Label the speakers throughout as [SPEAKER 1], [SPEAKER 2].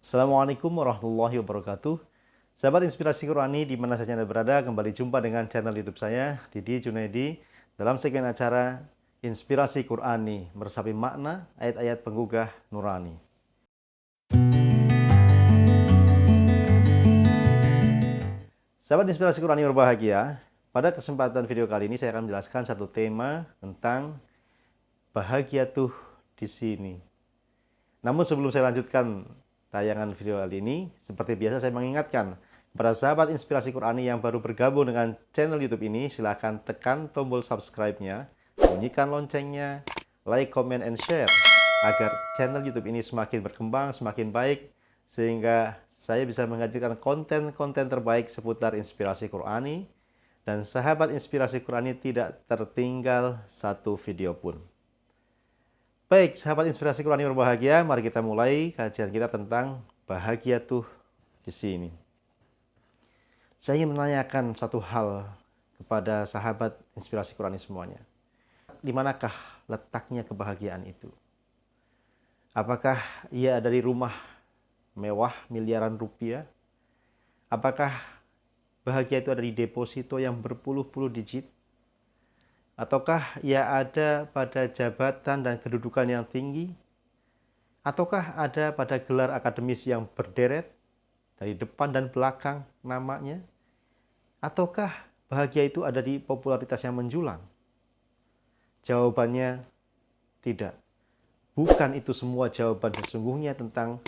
[SPEAKER 1] Assalamualaikum warahmatullahi wabarakatuh. Sahabat Inspirasi Qurani di mana saja Anda berada, kembali jumpa dengan channel YouTube saya, Didi Junaidi, dalam segmen acara Inspirasi Qurani, meresapi makna ayat-ayat penggugah nurani. Sahabat Inspirasi Qurani berbahagia, pada kesempatan video kali ini saya akan menjelaskan satu tema tentang bahagia tuh di sini. Namun sebelum saya lanjutkan tayangan video kali ini, seperti biasa saya mengingatkan kepada sahabat Inspirasi Qurani yang baru bergabung dengan channel YouTube ini, silahkan tekan tombol subscribe-nya, bunyikan loncengnya, like, comment, and share, agar channel YouTube ini semakin berkembang, semakin baik, sehingga saya bisa menghadirkan konten-konten terbaik seputar Inspirasi Qurani, dan sahabat Inspirasi Qurani tidak tertinggal satu video pun. Baik, sahabat Inspirasi Qurani berbahagia, mari kita mulai kajian kita tentang bahagia tuh di sini. Saya ingin menanyakan satu hal kepada sahabat Inspirasi Qurani semuanya. Di manakah letaknya kebahagiaan itu? Apakah ia ada di rumah mewah miliaran rupiah? Apakah bahagia itu ada di deposito yang berpuluh-puluh digit? Ataukah ia ada pada jabatan dan kedudukan yang tinggi? Ataukah ada pada gelar akademis yang berderet dari depan dan belakang namanya? Ataukah bahagia itu ada di popularitas yang menjulang? Jawabannya tidak. Bukan itu semua jawaban sesungguhnya tentang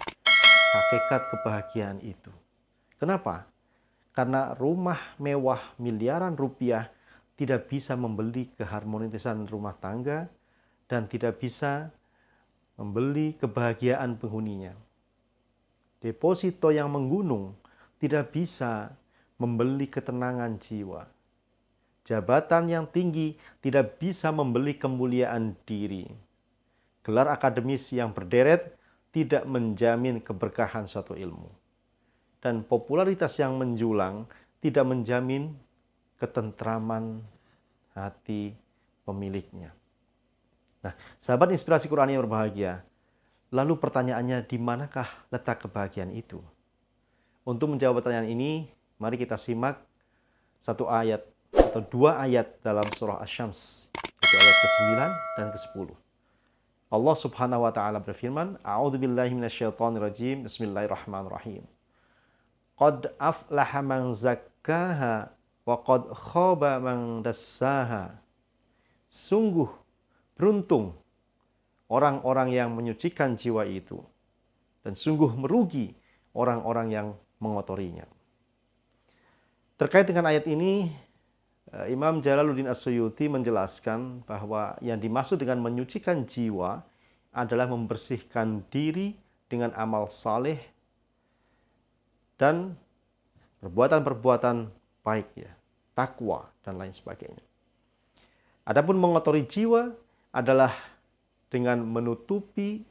[SPEAKER 1] hakikat kebahagiaan itu. Kenapa? Karena rumah mewah miliaran rupiah tidak bisa membeli keharmonisan rumah tangga dan tidak bisa membeli kebahagiaan penghuninya. Deposito yang menggunung tidak bisa membeli ketenangan jiwa. Jabatan yang tinggi tidak bisa membeli kemuliaan diri. Gelar akademis yang berderet tidak menjamin keberkahan suatu ilmu. Dan popularitas yang menjulang tidak menjamin ketentraman hati pemiliknya. Nah, sahabat Inspirasi Qurani yang berbahagia, lalu pertanyaannya, di manakah letak kebahagiaan itu? Untuk menjawab pertanyaan ini, mari kita simak satu ayat atau dua ayat dalam surah Asy-Syams, itu ayat ke-9 dan ke-10. Allah Subhanahu wa taala berfirman, A'udzubillahi minasyaitonirrajim, Bismillahirrahmanirrahim. Qad aflaha man zakkaha wa qad khaba man dassaha. Sungguh beruntung orang-orang yang menyucikan jiwa itu, dan sungguh merugi orang-orang yang mengotorinya. Terkait dengan ayat ini, Imam Jalaluddin As-Suyuti menjelaskan bahwa yang dimaksud dengan menyucikan jiwa adalah membersihkan diri dengan amal saleh dan perbuatan-perbuatan baik, ya, takwa dan lain sebagainya. Adapun mengotori jiwa adalah dengan menutupi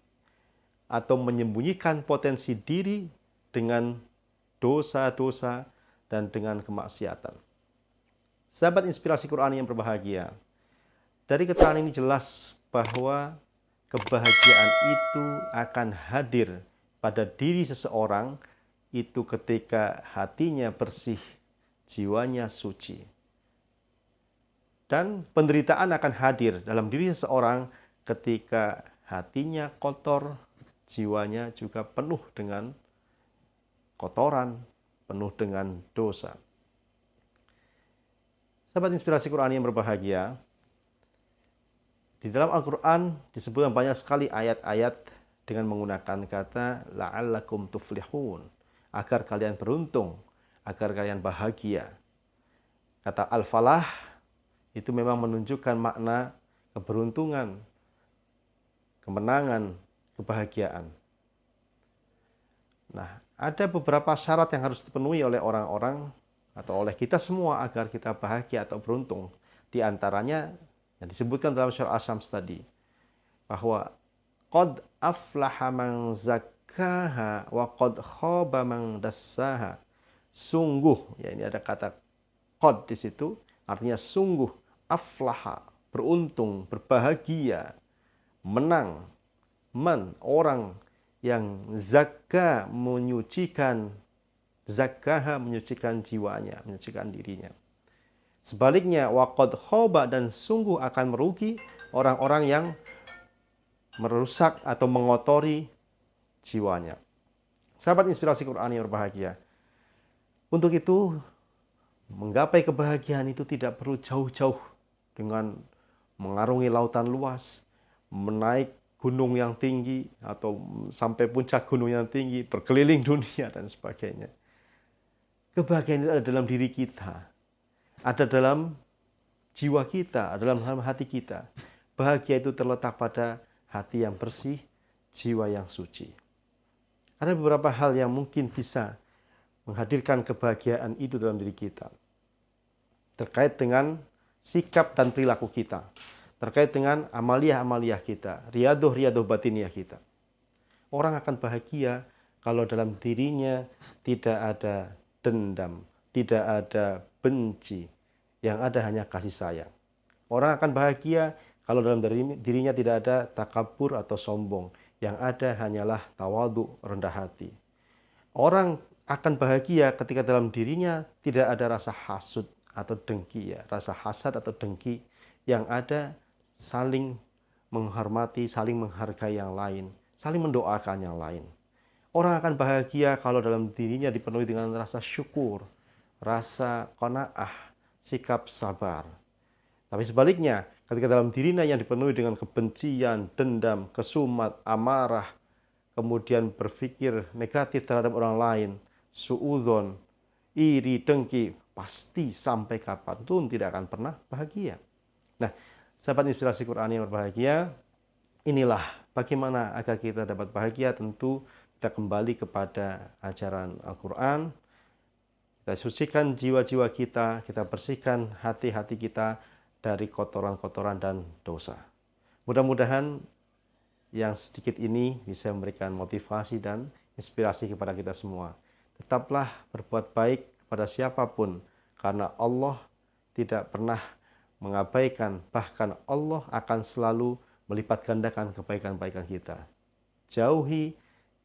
[SPEAKER 1] atau menyembunyikan potensi diri dengan dosa-dosa dan dengan kemaksiatan. Sahabat Inspirasi Qurani yang berbahagia, dari keterangan ini jelas bahwa kebahagiaan itu akan hadir pada diri seseorang itu ketika hatinya bersih, jiwanya suci. Dan penderitaan akan hadir dalam diri seseorang ketika hatinya kotor, jiwanya juga penuh dengan kotoran, penuh dengan dosa. Sahabat Inspirasi Qurani yang berbahagia, di dalam Al-Quran disebutkan banyak sekali ayat-ayat dengan menggunakan kata la'allakum tuflihun, agar kalian beruntung, agar kalian bahagia. Kata al-falah itu memang menunjukkan makna keberuntungan, kemenangan, kebahagiaan. Nah, ada beberapa syarat yang harus dipenuhi oleh orang-orang atau oleh kita semua agar kita bahagia atau beruntung. Di antaranya yang disebutkan dalam surah Asy-Syams tadi, bahwa qad aflaha man zakkaha wa qad khaba man dassaha. Sungguh, ya, ini ada kata qad di situ, artinya sungguh, aflaha, beruntung, berbahagia, menang, man, orang yang zakka menyucikan, zakkaha menyucikan jiwanya, menyucikan dirinya. Sebaliknya, waqad khaba, dan sungguh akan merugi orang-orang yang merusak atau mengotori jiwanya. Sahabat inspirasi Quran yang berbahagia. Untuk itu, menggapai kebahagiaan itu tidak perlu jauh-jauh dengan mengarungi lautan luas, menaik gunung yang tinggi, atau sampai puncak gunung yang tinggi, berkeliling dunia, dan sebagainya. Kebahagiaan itu ada dalam diri kita, ada dalam jiwa kita, ada dalam hati kita. Bahagia itu terletak pada hati yang bersih, jiwa yang suci. Ada beberapa hal yang mungkin bisa menghadirkan kebahagiaan itu dalam diri kita. Terkait dengan sikap dan perilaku kita. Terkait dengan amaliyah-amaliyah kita, riadoh-riadoh batiniah kita. Orang akan bahagia kalau dalam dirinya tidak ada dendam, tidak ada benci, yang ada hanya kasih sayang. Orang akan bahagia kalau dalam dirinya tidak ada takabur atau sombong, yang ada hanyalah tawadhu, rendah hati. Orang akan bahagia ketika dalam dirinya tidak ada rasa hasud atau dengki, rasa hasad atau dengki, yang ada saling menghormati, saling menghargai yang lain, saling mendoakan yang lain. Orang akan bahagia kalau dalam dirinya dipenuhi dengan rasa syukur, rasa qanaah, sikap sabar. Tapi sebaliknya, ketika dalam dirinya yang dipenuhi dengan kebencian, dendam, kesumat, amarah, kemudian berpikir negatif terhadap orang lain, suudzon, iri, dengki, pasti sampai kapanpun tidak akan pernah bahagia. Nah, sahabat inspirasi Quran yang berbahagia, inilah bagaimana agar kita dapat bahagia. Tentu kita kembali kepada ajaran Al-Quran, kita sucikan jiwa-jiwa kita bersihkan hati-hati kita dari kotoran-kotoran dan dosa. Mudah-mudahan yang sedikit ini bisa memberikan motivasi dan inspirasi kepada kita semua. Tetaplah berbuat baik kepada siapapun, karena Allah tidak pernah mengabaikan, bahkan Allah akan selalu melipat gandakan kebaikan-kebaikan kita. Jauhi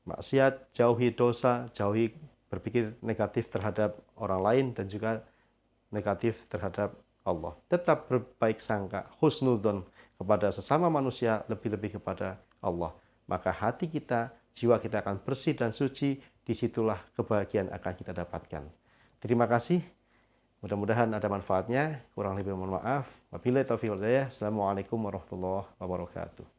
[SPEAKER 1] maksiat, jauhi dosa, jauhi berpikir negatif terhadap orang lain dan juga negatif terhadap Allah. Tetap berbaik sangka, husnudzon kepada sesama manusia, lebih-lebih kepada Allah. Maka hati kita, jiwa kita akan bersih dan suci, disitulah kebahagiaan akan kita dapatkan. Terima kasih. Mudah-mudahan ada manfaatnya. Kurang lebih mohon maaf. Wabillahi taufiq wal hidayah. Assalamualaikum warahmatullahi wabarakatuh.